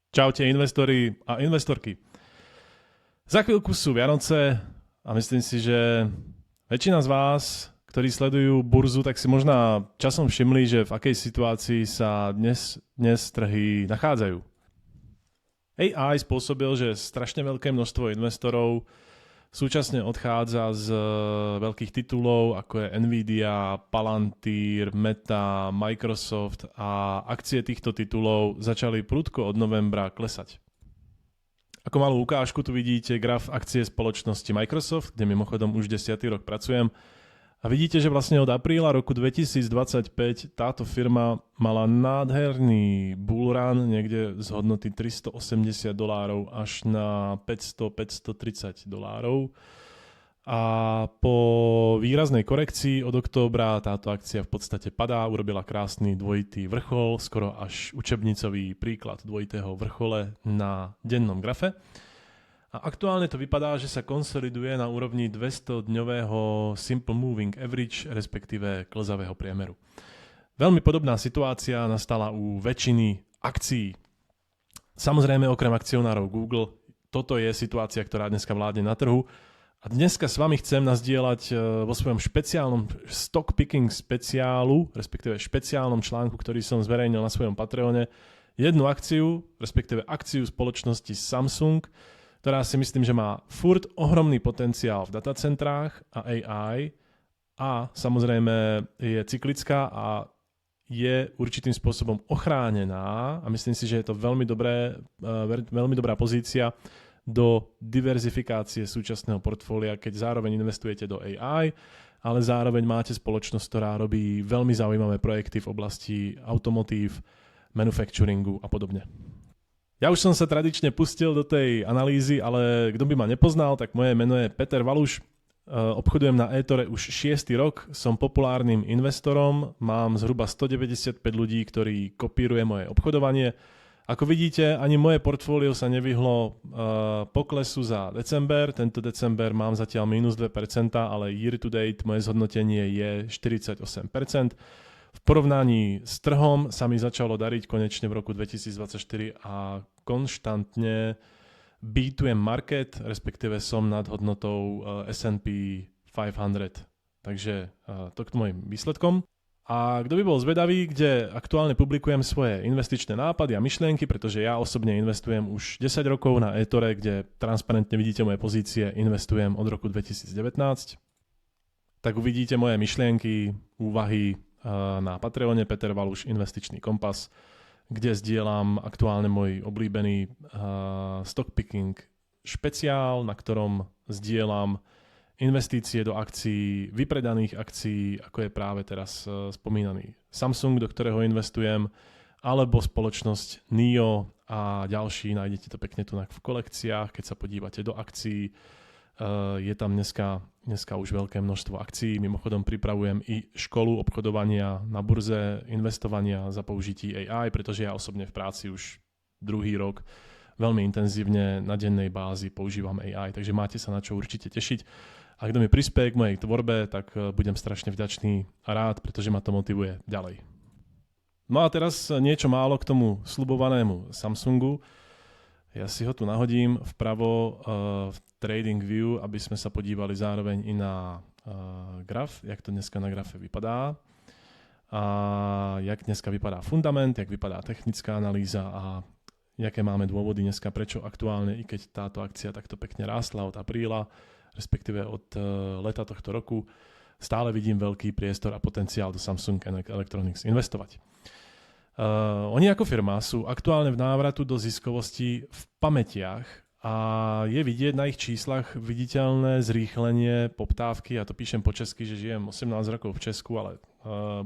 Čaute investori a investorky. Za chvíľku sú Vianoce a myslím si, že väčšina z vás, ktorí sledujú burzu, tak si možno časom všimli, že v akej situácii sa dnes trhy nachádzajú. AI spôsobil, že strašne veľké množstvo investorov súčasne odchádza z veľkých titulov, ako je Nvidia, Palantir, Meta, Microsoft a akcie týchto titulov začali prudko od novembra klesať. Ako malú ukážku tu vidíte graf akcie spoločnosti Microsoft, kde mimochodom už 10. rok pracujem. A vidíte, že vlastne od apríla roku 2025 táto firma mala nádherný bull run niekde z hodnoty $380 až na $500-530. A po výraznej korekcii od októbra táto akcia v podstate padá, urobila krásny dvojitý vrchol, skoro až učebnicový príklad dvojitého vrchole na dennom grafe. A aktuálne to vypadá, že sa konsoliduje na úrovni 200-dňového Simple Moving Average, respektíve klzavého priemeru. Veľmi podobná situácia nastala u väčšiny akcií. Samozrejme, okrem akcionárov Google, toto je situácia, ktorá dneska vládne na trhu. A dneska s vami chcem nazdieľať vo svojom špeciálnom stock picking speciálu, respektíve špeciálnom článku, ktorý som zverejnil na svojom Patreone, jednu akciu, respektíve akciu spoločnosti Samsung, ktorá si myslím, že má furt ohromný potenciál v datacentrách a AI a samozrejme je cyklická a je určitým spôsobom ochránená a myslím si, že je to veľmi dobrá pozícia do diverzifikácie súčasného portfólia, keď zároveň investujete do AI, ale zároveň máte spoločnosť, ktorá robí veľmi zaujímavé projekty v oblasti automotív, manufacturingu a podobne. Ja už som sa tradične pustil do tej analýzy, ale kto by ma nepoznal, tak moje meno je Peter Valuš. Obchodujem na eTore už 6. rok, som populárnym investorom, mám zhruba 195 ľudí, ktorí kopíruje moje obchodovanie. Ako vidíte, ani moje portfólio sa nevyhlo poklesu za december. Tento december mám zatiaľ minus 2%, ale year to date moje zhodnotenie je 48%. V porovnaní s trhom sa mi začalo dariť konečne v roku 2024 a konštantne beatujem market, respektíve som nad hodnotou S&P 500. Takže to k mojim výsledkom. A kto by bol zvedavý, kde aktuálne publikujem svoje investičné nápady a myšlienky, pretože ja osobne investujem už 10 rokov na eTore, kde transparentne vidíte moje pozície, investujem od roku 2019, tak uvidíte moje myšlienky, úvahy na Patreone Peter Valuš Investičný kompas, kde zdieľam aktuálne môj obľúbený stock picking špeciál, na ktorom zdieľam investície do akcií, vypredaných akcií, ako je práve teraz spomínaný Samsung, do ktorého investujem, alebo spoločnosť NIO a ďalší, nájdete to pekne tu v kolekciách, keď sa podívate do akcií. Je tam dneska už veľké množstvo akcií, mimochodom pripravujem i školu obchodovania na burze, investovania za použití AI, pretože ja osobne v práci už druhý rok veľmi intenzívne na dennej bázi používam AI, takže máte sa na čo určite tešiť. A kto mi prispieje k mojej tvorbe, tak budem strašne vďačný a rád, pretože ma to motivuje ďalej. No a teraz niečo málo k tomu sľubovanému Samsungu. Ja si ho tu nahodím vpravo v TradingView, aby sme sa podívali zároveň i na graf, jak to dneska na grafe vypadá. A jak dneska vypadá fundament, jak vypadá technická analýza a jaké máme dôvody dneska, prečo aktuálne, i keď táto akcia takto pekne rástla od apríla, respektíve od leta tohto roku, stále vidím veľký priestor a potenciál do Samsung Electronics investovať. Oni ako firma sú aktuálne v návratu do ziskovosti v pamätiach a je vidieť na ich číslach viditeľné zrýchlenie poptávky. Ja to píšem po česky, že žijem 18 rokov v Česku, ale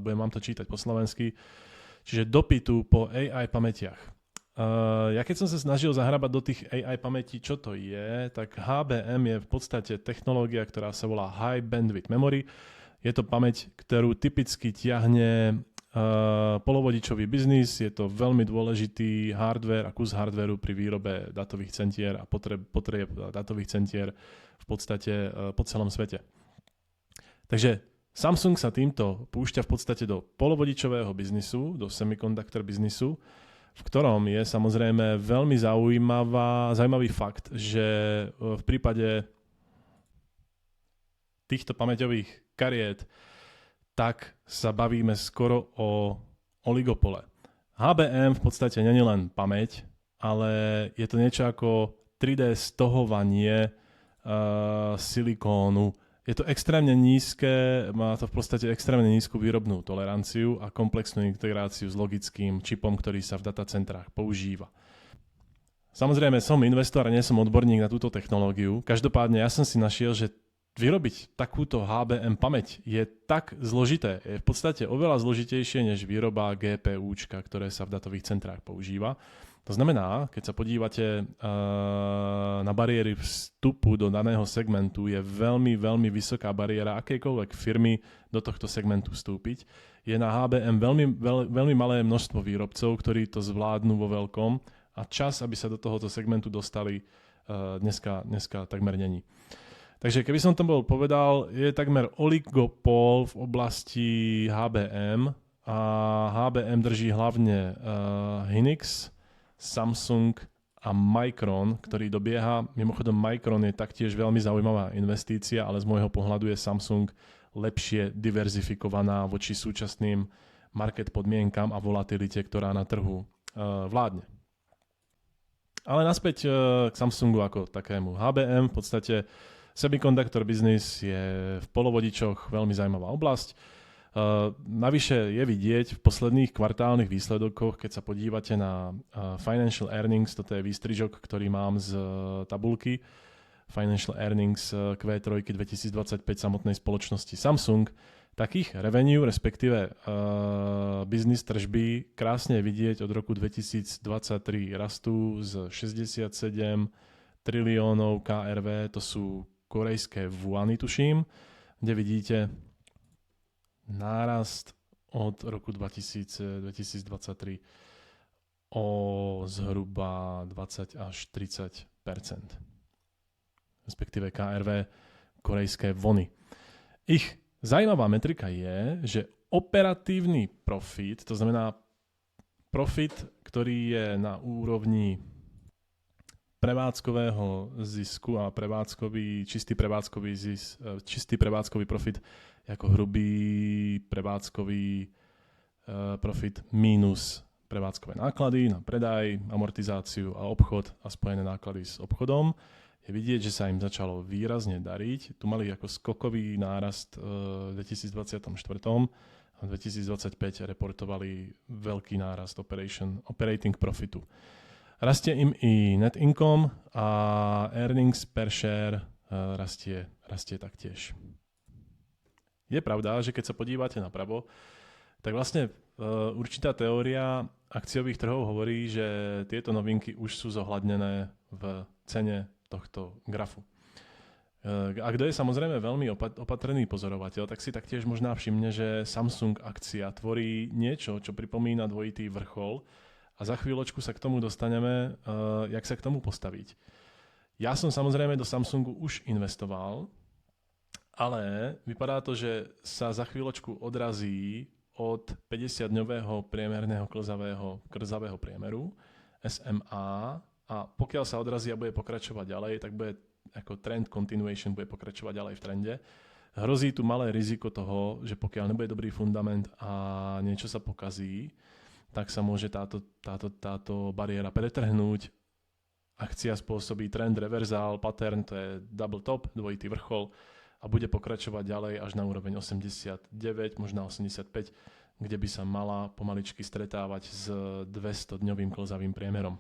budem vám to čítať po slovensky. Čiže dopytu po AI pamätiach. Ja keď som sa snažil zahrabať do tých AI pamätí, čo to je, tak HBM je v podstate technológia, ktorá sa volá High Bandwidth Memory. Je to pamäť, ktorú typicky tiahne polovodičový biznis, je to veľmi dôležitý hardware a kus hardwareu pri výrobe datových centier a potrieb datových centier v podstate po celom svete. Takže Samsung sa týmto púšťa v podstate do polovodičového biznisu, do semiconductor biznisu v ktorom je samozrejme veľmi zaujímavý fakt, že v prípade týchto pamäťových kariet tak sa bavíme skoro o oligopole. HBM v podstate nie je len pamäť, ale je to niečo ako 3D stohovanie silikónu. Je to extrémne nízke, má to v podstate extrémne nízku výrobnú toleranciu a komplexnú integráciu s logickým čipom, ktorý sa v datacentrách používa. Samozrejme, som investor a nie som odborník na túto technológiu. Každopádne ja som si našiel, že vyrobiť takúto HBM pamäť je tak zložité. Je v podstate oveľa zložitejšie než výroba GPUčka, ktoré sa v datových centrách používa. To znamená, keď sa podívate na bariéry vstupu do daného segmentu, je veľmi, veľmi vysoká bariéra akejkoľvek firmy do tohto segmentu vstúpiť. Je na HBM veľmi malé množstvo výrobcov, ktorí to zvládnu vo veľkom a čas, aby sa do tohoto segmentu dostali, dneska takmer není. Takže keby som to bol povedal, je takmer oligopol v oblasti HBM a HBM drží hlavne Hynix, Samsung a Micron, ktorý dobieha. Mimochodom Micron je taktiež veľmi zaujímavá investícia, ale z môjho pohľadu je Samsung lepšie diverzifikovaná voči súčasným market podmienkam a volatilite, ktorá na trhu vládne. Ale naspäť k Samsungu ako takému. HBM v podstate semiconductor business je v polovodičoch veľmi zaujímavá oblasť. Navyše je vidieť v posledných kvartálnych výsledkoch, keď sa podívate na financial earnings, toto je výstrižok, ktorý mám z tabulky, financial earnings Q3 2025 samotnej spoločnosti Samsung, takých revenue, respektíve business tržby krásne vidieť od roku 2023 rastú z 67 triliónov KRV, to sú korejské vuany, tuším, kde vidíte nárast od roku 2023 o zhruba 20 až 30 %. Respektíve KRV, korejské vony. Ich zaujímavá metrika je, že operatívny profit, to znamená profit, ktorý je na úrovni prevádzkového zisku a čistý prevádzkový profit ako hrubý prevádzkový profit mínus prevádzkové náklady na predaj, amortizáciu a obchod a spojené náklady s obchodom. Je vidieť, že sa im začalo výrazne dariť. Tu mali ako skokový nárast v 2024 a v 2025 reportovali veľký nárast operating profitu. Rastie im i net income a earnings per share rastie taktiež. Je pravda, že keď sa podívate napravo, tak vlastne určitá teória akciových trhov hovorí, že tieto novinky už sú zohľadnené v cene tohto grafu. A kto je samozrejme veľmi opatrný pozorovateľ, tak si taktiež možná všimne, že Samsung akcia tvorí niečo, čo pripomína dvojitý vrchol. A za chvíľočku sa k tomu dostaneme, jak sa k tomu postaviť. Ja som samozrejme do Samsungu už investoval, ale vypadá to, že sa za chvíľočku odrazí od 50-dňového priemerného klzavého priemeru SMA a pokiaľ sa odrazí a bude pokračovať ďalej, tak bude ako trend continuation, bude pokračovať ďalej v trende. Hrozí tu malé riziko toho, že pokiaľ nebude dobrý fundament a niečo sa pokazí, tak sa môže táto bariéra pretrhnúť. Akcia spôsobí trend reverzál, pattern, to je double top, dvojitý vrchol a bude pokračovať ďalej až na úroveň 89, možno 85, kde by sa mala pomaličky stretávať s 200-dňovým klzavým priemerom.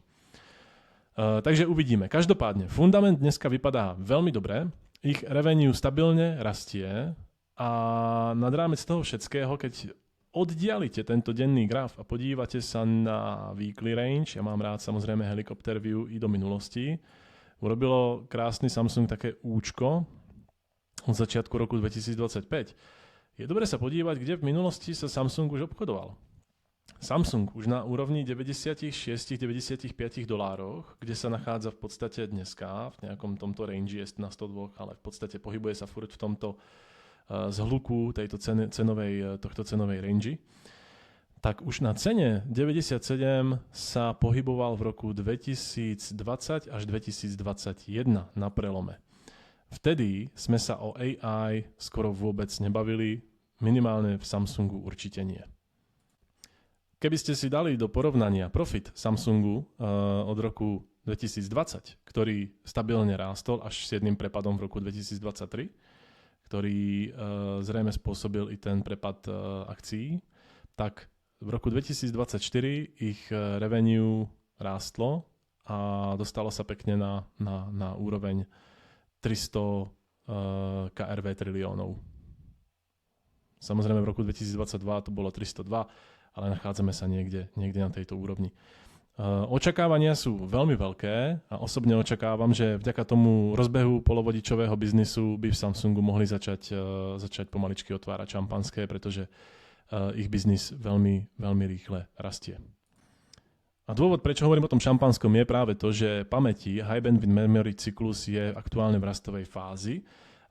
Takže uvidíme. Každopádne, fundament dneska vypadá veľmi dobre, ich revenue stabilne rastie a nad rámec toho všetkého, keď oddialite tento denný graf a podívate sa na weekly range, ja mám rád samozrejme helicopter view i do minulosti, urobilo krásny Samsung také účko od začiatku roku 2025. Je dobre sa podívať, kde v minulosti sa Samsung už obchodoval. Samsung už na úrovni 96-95 dolároch, kde sa nachádza v podstate dneska, v nejakom tomto range je na 102, ale v podstate pohybuje sa furt v tomto zhluku tohto cenovej range, tak už na cene 97 sa pohyboval v roku 2020 až 2021 na prelome. Vtedy sme sa o AI skoro vôbec nebavili, minimálne v Samsungu určite nie. Keby ste si dali do porovnania profit Samsungu od roku 2020, ktorý stabilne rástol až s jedným prepadom v roku 2023, ktorý zrejme spôsobil i ten prepad akcií, tak v roku 2024 ich revenue rástlo a dostalo sa pekne na úroveň 300 KRV triliónov. Samozrejme v roku 2022 to bolo 302, ale nachádzame sa niekde na tejto úrovni. Očakávania sú veľmi veľké a osobne očakávam, že vďaka tomu rozbehu polovodičového biznisu by v Samsungu mohli začať pomaličky otvárať šampanské, pretože ich biznis veľmi, veľmi rýchle rastie. A dôvod, prečo hovorím o tom šampanskom, je práve to, že pamäti High Bandwidth Memory cyklus je aktuálne v rastovej fázi.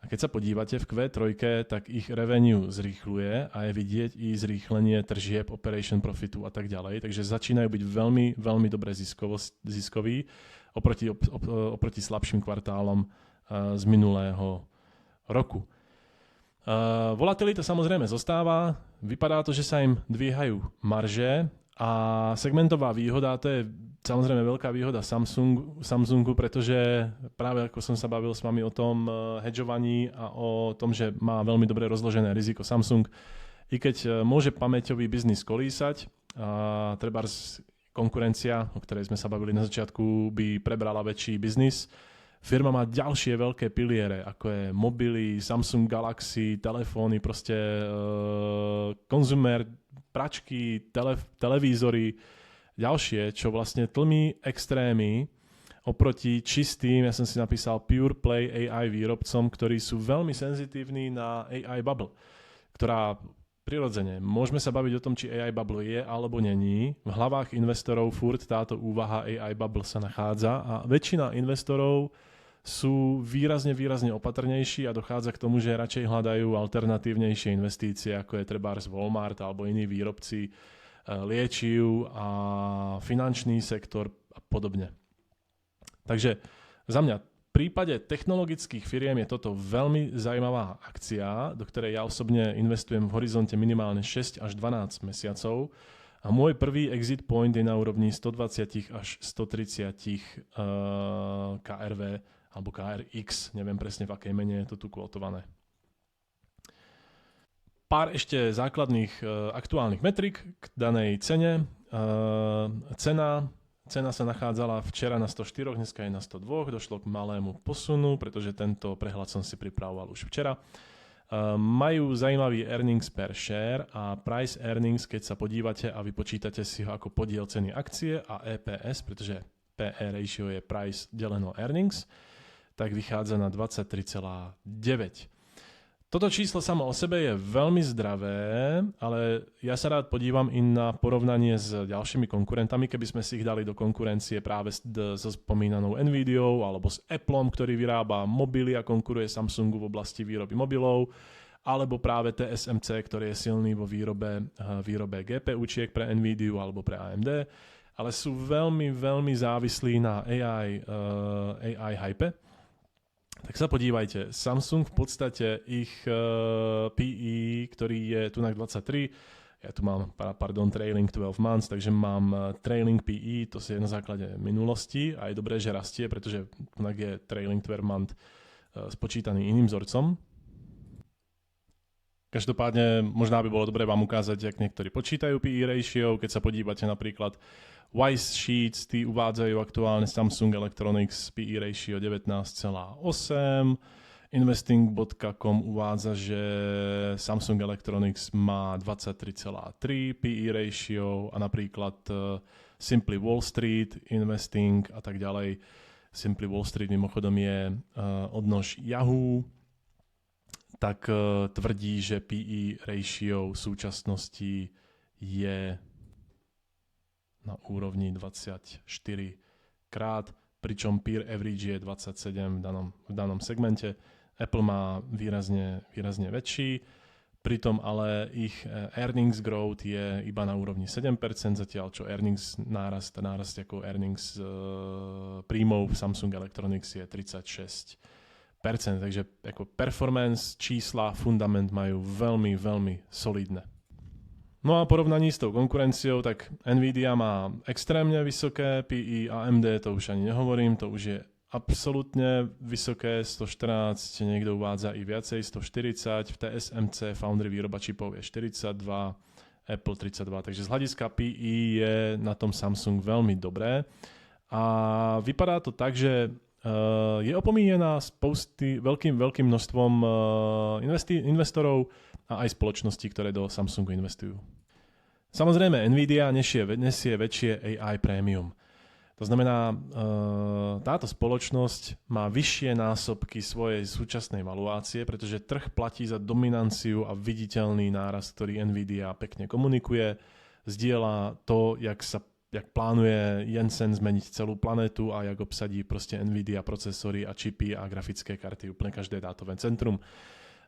A keď sa podívate v Q3, tak ich revenue zrýchluje a je vidieť i zrýchlenie tržieb, operation profitu a tak ďalej. Takže začínajú byť veľmi, veľmi dobre ziskoví oproti slabším kvartálom z minulého roku. Volatilita samozrejme zostáva, vypadá to, že sa im dvíhajú marže a segmentová výhoda, to je samozrejme veľká výhoda Samsungu, pretože práve ako som sa bavil s vami o tom hedžovaní a o tom, že má veľmi dobre rozložené riziko Samsung, i keď môže pamäťový biznis kolísať, a trebárs konkurencia, o ktorej sme sa bavili na začiatku, by prebrala väčší biznis. Firma má ďalšie veľké piliere, ako je mobily, Samsung Galaxy, telefóny, proste konzumer, pračky, televízory, ďalšie, čo vlastne tlmí extrémy oproti čistým, ja som si napísal pure play AI výrobcom, ktorí sú veľmi senzitívni na AI bubble, ktorá prirodzene, môžeme sa baviť o tom, či AI bubble je alebo není. V hlavách investorov furt táto úvaha AI bubble sa nachádza a väčšina investorov sú výrazne opatrnejší a dochádza k tomu, že radšej hľadajú alternatívnejšie investície, ako je trebárs Walmart alebo iní výrobci liečiv a finančný sektor a podobne. Takže za mňa v prípade technologických firiem je toto veľmi zaujímavá akcia, do ktorej ja osobne investujem v horizonte minimálne 6 až 12 mesiacov a môj prvý exit point je na úrovni 120 až 130 KRV alebo KRX, neviem presne v akej mene je to tu kvotované. Pár ešte základných aktuálnych metrik k danej cene. Cena sa nachádzala včera na 104, dneska je na 102, došlo k malému posunu, pretože tento prehľad som si pripravoval už včera. Majú zaujímavý earnings per share a price earnings, keď sa podívate a vypočítate si ho ako podiel ceny akcie a EPS, pretože PE ratio je price deleno earnings, tak vychádza na 23,9. Toto číslo samo o sebe je veľmi zdravé, ale ja sa rád podívam i na porovnanie s ďalšími konkurentami, keby sme si ich dali do konkurencie práve so spomínanou Nvidiou alebo s Appleom, ktorý vyrába mobily a konkuruje Samsungu v oblasti výroby mobilov, alebo práve TSMC, ktorý je silný vo výrobe GPUčiek pre Nvidiu alebo pre AMD, ale sú veľmi, veľmi závislí na AI hype. Tak sa podívajte, Samsung v podstate ich PE, ktorý je tu na 23, ja tu mám, trailing 12 months, takže mám trailing PE, to si je na základe minulosti a je dobré, že rastie, pretože tu je trailing 12 month spočítaný iným vzorcom. Každopádne možná by bolo dobré vám ukázať, jak niektorí počítajú PE ratio, keď sa podívate napríklad Wise Sheets, tí uvádzajú aktuálne Samsung Electronics PE ratio 19,8. Investing.com uvádza, že Samsung Electronics má 23,3 PE ratio a napríklad Simply Wall Street Investing a tak ďalej. Simply Wall Street mimochodom je odnož Yahoo, tak tvrdí, že PE ratio v súčasnosti je na úrovni 24 krát, pričom peer average je 27 v danom segmente. Apple má výrazne väčší. pritom ale ich earnings growth je iba na úrovni 7%, zatiaľ čo earnings nárast ako earnings príjmov v Samsung Electronics je 36%. Takže ako performance, čísla, fundament majú veľmi, veľmi solidné. No a porovnaní s tou konkurenciou, tak Nvidia má extrémne vysoké PE, AMD to už ani nehovorím, to už je absolútne vysoké, 114, niekto uvádza i viacej, 140, v TSMC Foundry výroba čipov je 42, Apple 32, takže z hľadiska PE je na tom Samsung veľmi dobré a vypadá to tak, že je opomínená veľkým množstvom investorov a aj spoločností, ktoré do Samsungu investujú. Samozrejme, Nvidia nesie väčšie AI prémium. To znamená, táto spoločnosť má vyššie násobky svojej súčasnej valuácie, pretože trh platí za dominanciu a viditeľný nárast, ktorý Nvidia pekne komunikuje, zdieľa to, jak plánuje Jensen zmeniť celú planetu a jak obsadí proste Nvidia procesory a čipy a grafické karty úplne každé dátové centrum.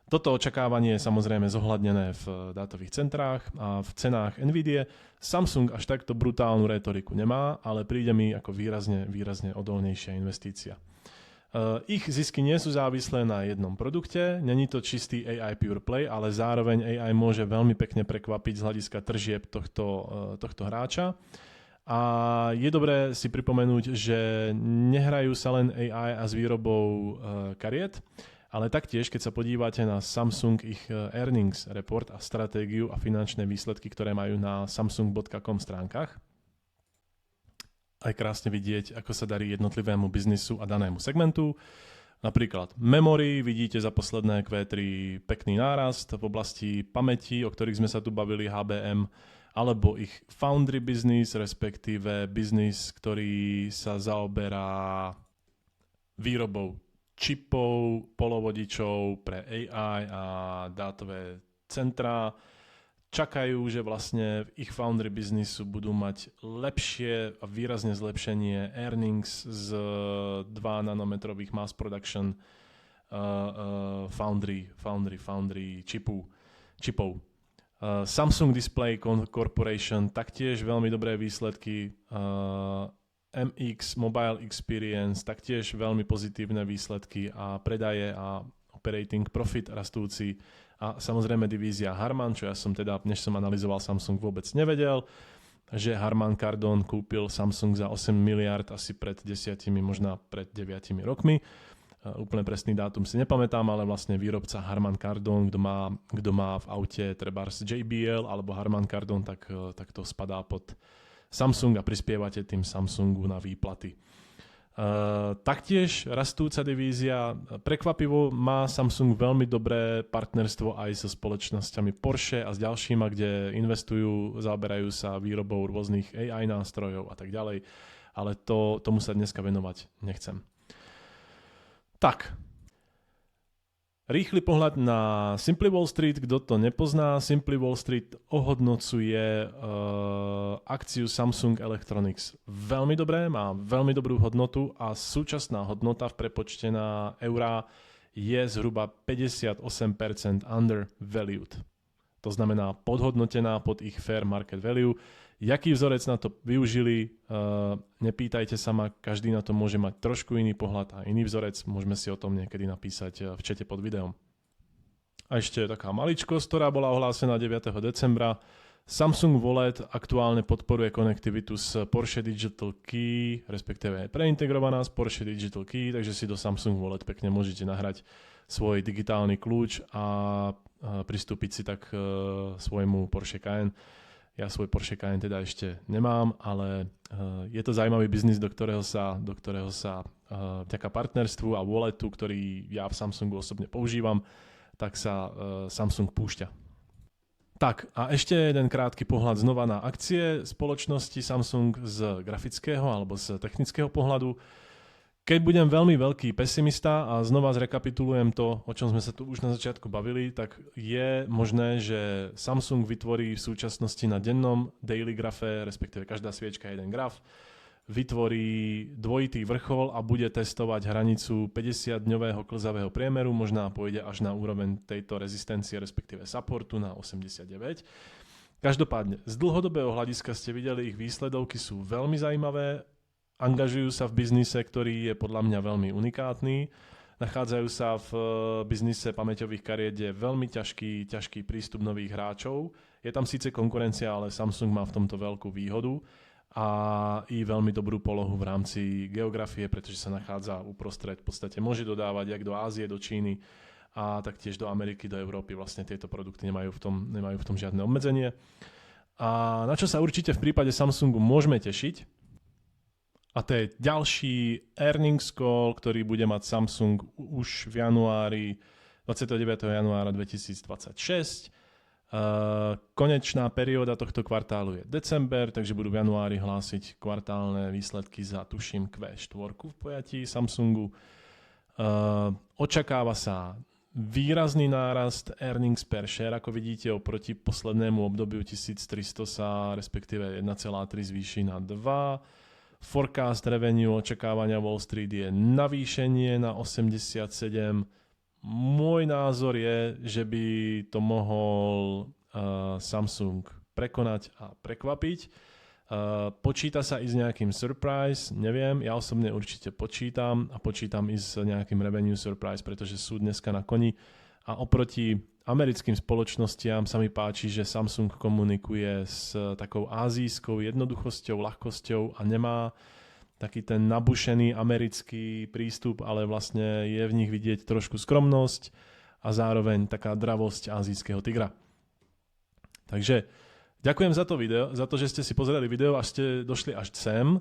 Toto očakávanie je samozrejme zohľadnené v dátových centrách a v cenách Nvidie. Samsung až takto brutálnu retoriku nemá, ale príde mi ako výrazne odolnejšia investícia. Ich zisky nie sú závislé na jednom produkte, není to čistý AI pure play, ale zároveň AI môže veľmi pekne prekvapiť z hľadiska tržieb tohto hráča. A je dobré si pripomenúť, že nehrajú sa len AI a s výrobou kariet, ale taktiež, keď sa podívate na Samsung, ich earnings report a stratégiu a finančné výsledky, ktoré majú na samsung.com stránkach, aj krásne vidieť, ako sa darí jednotlivému biznisu a danému segmentu. Napríklad memory, vidíte za posledné Q3 pekný nárast v oblasti pamäti, o ktorých sme sa tu bavili, HBM, alebo ich foundry business, respektíve biznis, ktorý sa zaoberá výrobou čipov, polovodičov pre AI a dátové centrá. Čakajú, že vlastne v ich foundry biznisu budú mať lepšie a výrazne zlepšenie earnings z 2 nanometrových mass production foundry čipov. Samsung Display Corporation taktiež veľmi dobré výsledky. MX Mobile Experience taktiež veľmi pozitívne výsledky a predaje a operating profit rastúci a samozrejme divízia Harman, čo ja som teda, než som analyzoval Samsung, vôbec nevedel, že Harman Kardon kúpil Samsung za 8 miliard asi pred 10, možno pred 9 rokmi. Úplne presný dátum si nepamätám, ale vlastne výrobca Harman Kardon, kto má v aute trebárs JBL alebo Harman Kardon, tak to spadá pod Samsung a prispievate tým Samsungu na výplaty. Taktiež rastúca divízia. Prekvapivo má Samsung veľmi dobré partnerstvo aj so spoločnosťami Porsche a s ďalšíma, kde investujú, zaoberajú sa výrobou rôznych AI nástrojov a tak ďalej, ale tomu sa dneska venovať nechcem. Tak. Rýchly pohľad na Simply Wall Street, kto to nepozná. Simply Wall Street ohodnocuje akciu Samsung Electronics veľmi dobré, má veľmi dobrú hodnotu a súčasná hodnota v prepočte na eurá je zhruba 58% undervalued. To znamená podhodnotená pod ich fair market value. Jaký vzorec na to využili, nepýtajte sa ma, každý na to môže mať trošku iný pohľad a iný vzorec, môžeme si o tom niekedy napísať v čete pod videom. A ešte taká maličkosť, ktorá bola ohlásená 9. decembra. Samsung Wallet aktuálne podporuje konektivitu s Porsche Digital Key, respektíve je preintegrovaná s Porsche Digital Key, takže si do Samsung Wallet pekne môžete nahrať svoj digitálny kľúč a pristúpiť si tak k svojmu Porsche Cayenne. Ja svoj Porsche Cayenne teda ešte nemám, ale je to zaujímavý biznis, do ktorého sa vďaka partnerstvu a walletu, ktorý ja v Samsungu osobne používam, tak sa Samsung púšťa. Tak a ešte jeden krátky pohľad znova na akcie spoločnosti Samsung z grafického alebo z technického pohľadu. Keď budem veľmi veľký pesimista a znova zrekapitulujem to, o čom sme sa tu už na začiatku bavili, tak je možné, že Samsung vytvorí v súčasnosti na dennom daily grafe, respektíve každá sviečka je jeden graf, vytvorí dvojitý vrchol a bude testovať hranicu 50-dňového klzavého priemeru, možná pôjde až na úroveň tejto rezistencie, respektíve supportu na 89. Každopádne, z dlhodobého hľadiska ste videli, ich výsledovky sú veľmi zaujímavé, angažujú sa v biznise, ktorý je podľa mňa veľmi unikátny, nachádzajú sa v biznise pamäťových kariet, je veľmi ťažký prístup nových hráčov. Je tam síce konkurencia, ale Samsung má v tomto veľkú výhodu a i veľmi dobrú polohu v rámci geografie, pretože sa nachádza uprostred, v podstate môže dodávať jak do Ázie, do Číny a taktiež do Ameriky, do Európy. Vlastne tieto produkty nemajú v tom žiadne obmedzenie. A na čo sa určite v prípade Samsungu môžeme tešiť, a to je ďalší earnings call, ktorý bude mať Samsung už v januári, 29. januára 2026. Konečná perióda tohto kvartálu je december, takže budú v januári hlásiť kvartálne výsledky za, tuším, Q4 v pojatí Samsungu. Očakáva sa výrazný nárast earnings per share, ako vidíte, oproti poslednému obdobiu 1300 sa respektíve 1,3 zvýši na 2. Forecast revenue očakávania Wall Street je navýšenie na 87. Môj názor je, že by to mohol Samsung prekonať a prekvapiť. Počíta sa i s nejakým surprise, neviem, ja osobne určite počítam i s nejakým revenue surprise, pretože sú dneska na koni a oproti americkým spoločnostiam sa mi páči, že Samsung komunikuje s takou ázijskou jednoduchosťou, ľahkosťou a nemá taký ten nabušený americký prístup, ale vlastne je v nich vidieť trošku skromnosť a zároveň taká dravosť ázijského tigra. Takže ďakujem za to video, za to, že ste si pozreli video a ste došli až sem.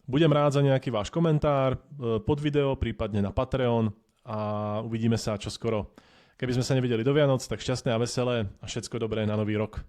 Budem rád za nejaký váš komentár pod video, prípadne na Patreon a uvidíme sa čoskoro. Keby sme sa nevideli do Vianoc, tak šťastné a veselé a všetko dobré na nový rok.